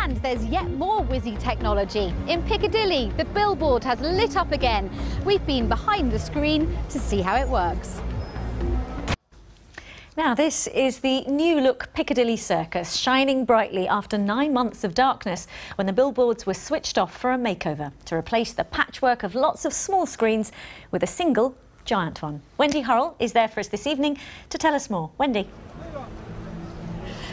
And there's yet more whizzy technology. In Piccadilly, the billboard has lit up again. We've been behind the screen to see how it works. Now, this is the new look Piccadilly Circus, shining brightly after 9 months of darkness when the billboards were switched off for a makeover to replace the patchwork of lots of small screens with a single giant one. Wendy Hurrell is there for us this evening to tell us more. Wendy.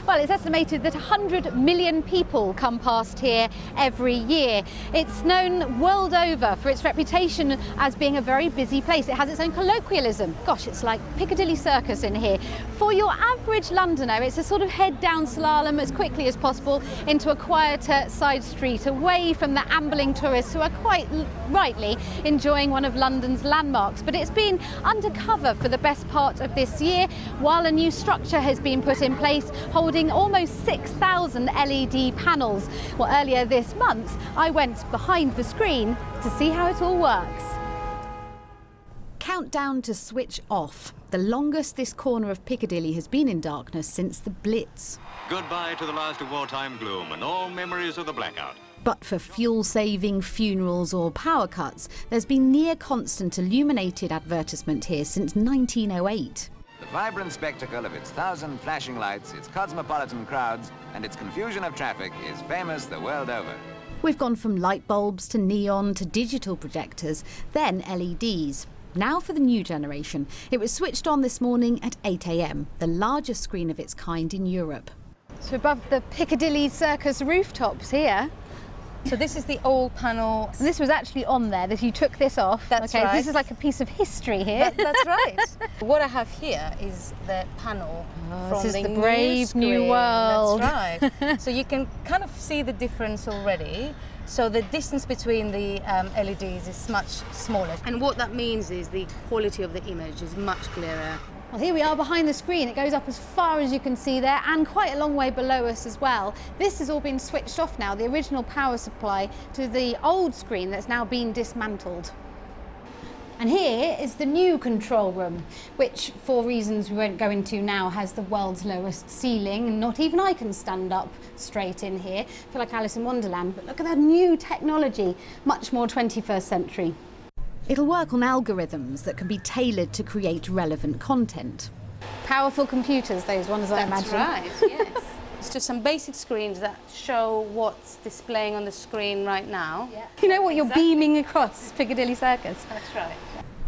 Well, it's estimated that 100 million people come past here every year. It's known world over for its reputation as being a very busy place. It has its own colloquialism. Gosh, it's like Piccadilly Circus in here. For your average Londoner, it's a sort of head-down slalom as quickly as possible into a quieter side street, away from the ambling tourists who are quite rightly enjoying one of London's landmarks. But it's been undercover for the best part of this year, while a new structure has been put in place, holding almost 6,000 LED panels. Well, earlier this month, I went behind the screen to see how it all works. Countdown to switch off. The longest this corner of Piccadilly has been in darkness since the Blitz. Goodbye to the last of wartime gloom and all memories of the blackout. But for fuel-saving funerals or power cuts, there's been near constant illuminated advertisement here since 1908. The vibrant spectacle of its 1,000 flashing lights, its cosmopolitan crowds, and its confusion of traffic is famous the world over. We've gone from light bulbs to neon to digital projectors, then LEDs. Now for the new generation. It was switched on this morning at 8 a.m, the largest screen of its kind in Europe. So above the Piccadilly Circus rooftops here. So this is the old panel. And this was actually on there, that you took this off. That's okay, right. This is like a piece of history here. That's right. What I have here is the panel from this is the the brave new screen. world. That's right. So you can kind of see the difference already. So the distance between the LEDs is much smaller. And what that means is the quality of the image is much clearer. Well, here we are behind the screen. It goes up as far as you can see there and quite a long way below us as well. This has all been switched off now, the original power supply to the old screen that's now been dismantled. And here is the new control room, which, for reasons we won't go into now, has the world's lowest ceiling, and not even I can stand up straight in here. I feel like Alice in Wonderland, but look at that new technology, much more 21st century. It'll work on algorithms that can be tailored to create relevant content. Powerful computers, those ones, I imagine. That's right, yes. It's just some basic screens that show what's displaying on the screen right now. Yeah. You know what, you're beaming across Piccadilly Circus. That's right.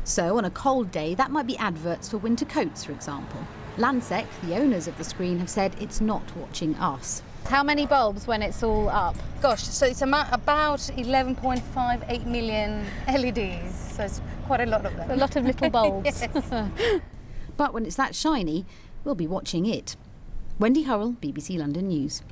So on a cold day, that might be adverts for winter coats, for example. Lansec, the owners of the screen, have said it's not watching us. How many bulbs when it's all up? Gosh, so it's about 11.58 million LEDs, so it's quite a lot of them. A lot of little bulbs. Yes. But when it's that shiny, we'll be watching it. Wendy Hurrell, BBC London News.